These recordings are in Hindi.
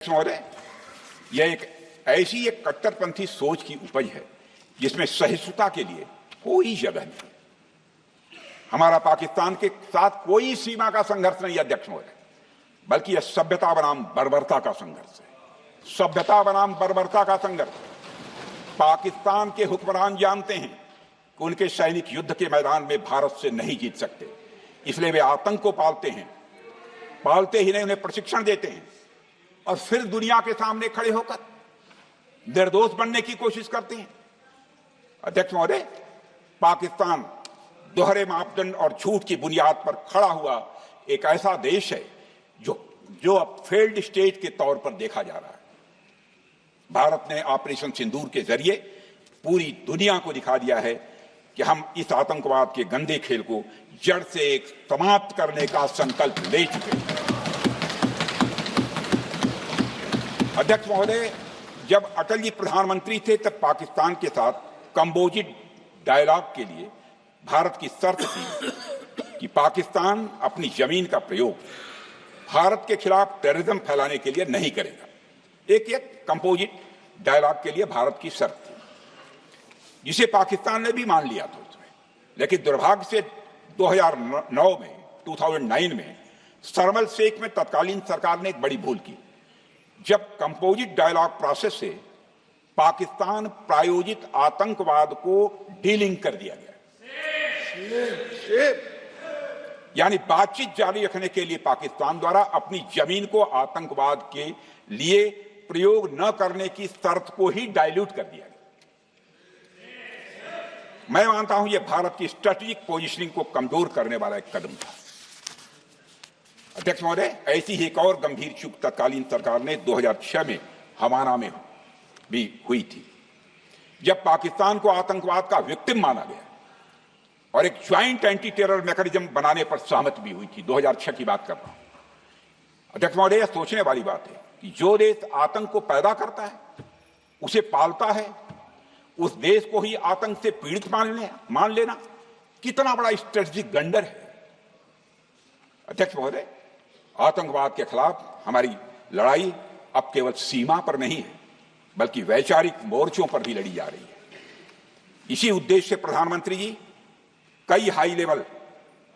महोदय, यह एक कट्टरपंथी सोच की उपज है जिसमें सहिष्णुता के लिए कोई जगह नहीं। हमारा पाकिस्तान के साथ कोई सीमा का संघर्ष नहीं अध्यक्ष महोदय, बल्कि यह सभ्यता बनाम बर्बरता का संघर्ष है। सभ्यता बनाम बर्बरता का संघर्ष। पाकिस्तान के हुक्मरान जानते हैं कि उनके सैनिक युद्ध के मैदान में भारत से नहीं जीत सकते, इसलिए वे आतंक को पालते हैं। पालते ही नहीं, उन्हें प्रशिक्षण देते हैं और फिर दुनिया के सामने खड़े होकर निर्दोष बनने की कोशिश करते हैं। अध्यक्ष महोदय, पाकिस्तान दोहरे मापदंड और झूठ की बुनियाद पर खड़ा हुआ एक ऐसा देश है जो अब फेल्ड स्टेट के तौर पर देखा जा रहा है। भारत ने ऑपरेशन सिंदूर के जरिए पूरी दुनिया को दिखा दिया है कि हम इस आतंकवाद के गंदे खेल को जड़ से समाप्त करने का संकल्प ले चुके हैं। अध्यक्ष महोदय, जब अटल जी प्रधानमंत्री थे तब पाकिस्तान के साथ कंबोजिट डायलॉग के लिए भारत की शर्त थी कि पाकिस्तान अपनी जमीन का प्रयोग भारत के खिलाफ टेररिज्म फैलाने के लिए नहीं करेगा। एक कंपोजिट डायलॉग के लिए भारत की शर्त थी, जिसे पाकिस्तान ने भी मान लिया था उसमें। लेकिन दुर्भाग्य से 2009 में शर्म एल शेख में तत्कालीन सरकार ने एक बड़ी भूल की, जब कंपोजिट डायलॉग प्रोसेस से पाकिस्तान प्रायोजित आतंकवाद को डीलिंक कर दिया गया। यानी बातचीत जारी रखने के लिए पाकिस्तान द्वारा अपनी जमीन को आतंकवाद के लिए प्रयोग न करने की शर्त को ही डाइल्यूट कर दिया गया। मैं मानता हूं यह भारत की स्ट्रेटेजिक पोजीशनिंग को कमजोर करने वाला एक कदम था। अध्यक्ष महोदय, ऐसी ही एक और गंभीर चूक तत्कालीन सरकार ने 2006 में हवाना में भी हुई थी, जब पाकिस्तान को आतंकवाद का विक्टिम माना गया और एक ज्वाइंट एंटी टेरर मैकेनिज्म बनाने पर सहमति भी हुई थी। 2006 की बात कर रहा हूं। अध्यक्ष महोदय, यह सोचने वाली बात है कि जो देश आतंक को पैदा करता है, उसे पालता है, उस देश को ही आतंक से पीड़ित मान लेना कितना बड़ा स्ट्रेटेजिक ब्लंडर है। अध्यक्ष महोदय, आतंकवाद के खिलाफ हमारी लड़ाई अब केवल सीमा पर नहीं है, बल्कि वैचारिक मोर्चों पर भी लड़ी जा रही है। इसी उद्देश्य से प्रधानमंत्री जी कई हाई लेवल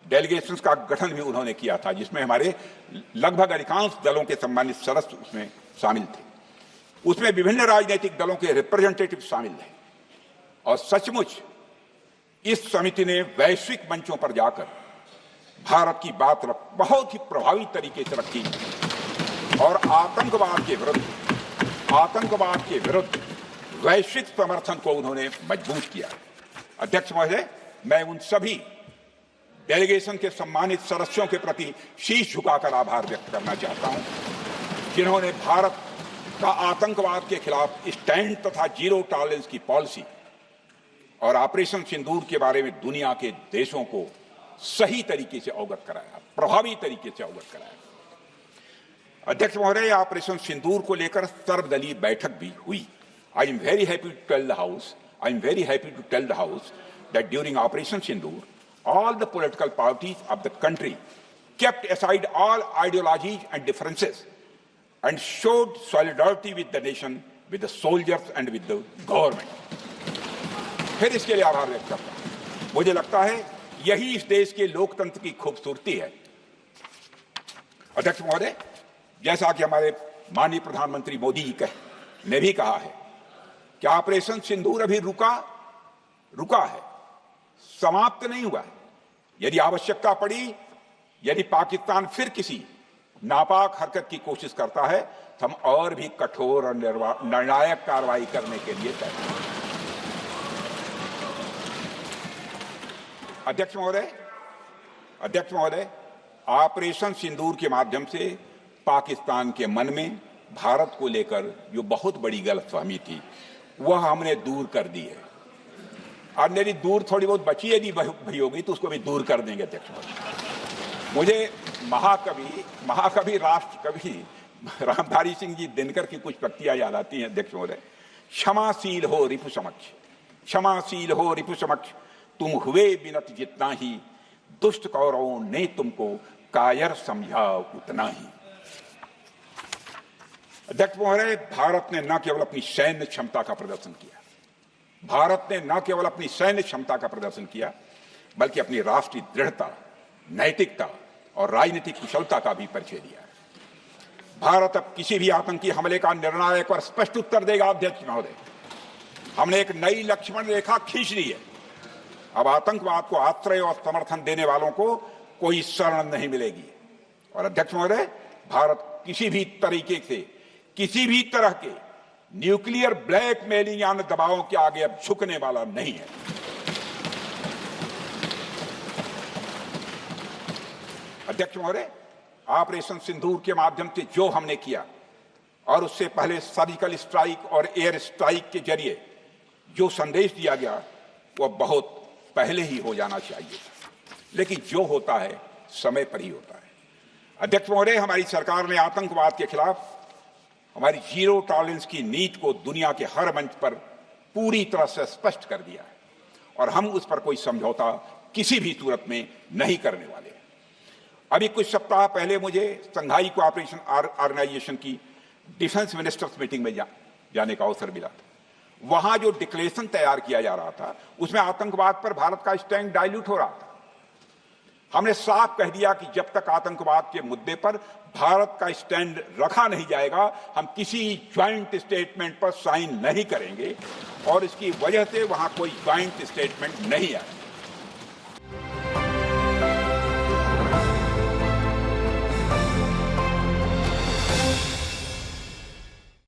डेलीगेशंस का गठन भी उन्होंने किया था, जिसमें हमारे लगभग अधिकांश दलों के सम्मानित सदस्य उसमें शामिल थे। उसमें विभिन्न राजनीतिक दलों के रिप्रेजेंटेटिव शामिल थे और सचमुच इस समिति ने वैश्विक मंचों पर जाकर भारत की बात बहुत ही प्रभावी तरीके से रखी और आतंकवाद के विरुद्ध वैश्विक समर्थन को उन्होंने मजबूत किया। अध्यक्ष महोदय, मैं उन सभी डेलीगेशन के सम्मानित सदस्यों के प्रति शीश झुकाकर आभार व्यक्त करना चाहता हूं, जिन्होंने भारत का आतंकवाद के खिलाफ स्टैंड तथा जीरो टॉलरेंस की पॉलिसी और ऑपरेशन सिंदूर के बारे में दुनिया के देशों को सही तरीके से अवगत कराया, प्रभावी तरीके से अवगत कराया। अध्यक्ष महोदय, ऑपरेशन सिंदूर को लेकर सर्वदलीय बैठक भी हुई। I am very happy to tell the house that during Operation Sindoor, all the political parties of the country kept aside all ideologies and differences and showed solidarity with the nation, with the soldiers and with the government. फिर इसके लिए आभार व्यक्त करता हूं। मुझे लगता है यही इस देश के लोकतंत्र की खूबसूरती है। अध्यक्ष महोदय, जैसा कि हमारे माननीय प्रधानमंत्री मोदी जी ने भी कहा है कि ऑपरेशन सिंदूर अभी रुका है, समाप्त नहीं हुआ है। यदि आवश्यकता पड़ी, यदि पाकिस्तान फिर किसी नापाक हरकत की कोशिश करता है, तो हम और भी कठोर और निर्णायक कार्रवाई करने के लिए तैयार हैं। अध्यक्ष महोदय, ऑपरेशन सिंदूर के माध्यम से पाकिस्तान के मन में भारत को लेकर जो बहुत बड़ी गलतफहमी थी, वह हमने दूर कर दी है। और मेरी दूर थोड़ी बहुत बची यदि भई होगी तो उसको भी दूर कर देंगे। अध्यक्ष महोदय, मुझे महाकवि राष्ट्र कवि रामधारी सिंह जी दिनकर की कुछ पंक्तियां याद आती हैं। अध्यक्ष महोदय, क्षमाशील हो रिपु समक्ष, तुम हुए बिनत जितना ही, दुष्ट कौरवों ने तुमको कायर समझा उतना ही। अध्यक्ष महोदय, भारत ने न केवल अपनी सैन्य क्षमता का प्रदर्शन किया, भारत ने न केवल अपनी सैन्य क्षमता का प्रदर्शन किया, बल्कि अपनी राष्ट्रीय दृढ़ता, नैतिकता और राजनीतिक कुशलता का भी परिचय दिया है। भारत अब किसी भी आतंकी हमले का निर्णायक और स्पष्ट उत्तर देगा। अध्यक्ष महोदय, हमने एक नई लक्ष्मण रेखा खींच ली है। अब आतंकवाद को आश्रय और समर्थन देने वालों को कोई शरण नहीं मिलेगी। और अध्यक्ष महोदय, भारत किसी भी तरीके से, किसी भी तरह के न्यूक्लियर ब्लैकमेलिंग या दबावों के आगे अब झुकने वाला नहीं है। अध्यक्ष महोदय, ऑपरेशन सिंदूर के माध्यम से जो हमने किया और उससे पहले सर्जिकल स्ट्राइक और एयर स्ट्राइक के जरिए जो संदेश दिया गया वह बहुत पहले ही हो जाना चाहिए, लेकिन जो होता है समय पर ही होता है। अध्यक्ष महोदय, हमारी सरकार ने आतंकवाद के खिलाफ हमारी जीरो टॉलरेंस की नीति को दुनिया के हर मंच पर पूरी तरह से स्पष्ट कर दिया है और हम उस पर कोई समझौता किसी भी सूरत में नहीं करने वाले। अभी कुछ सप्ताह पहले मुझे शंघाई कोऑपरेशन ऑर्गेनाइजेशन की डिफेंस मिनिस्टर्स मीटिंग में जाने का अवसर मिला था। वहां जो डिक्लेरेशन तैयार किया जा रहा था उसमें आतंकवाद पर भारत का स्टैंड डाइल्यूट हो रहा था। हमने साफ कह दिया कि जब तक आतंकवाद के मुद्दे पर भारत का स्टैंड रखा नहीं जाएगा, हम किसी ज्वाइंट स्टेटमेंट पर साइन नहीं करेंगे और इसकी वजह से वहां कोई ज्वाइंट स्टेटमेंट नहीं आएगा।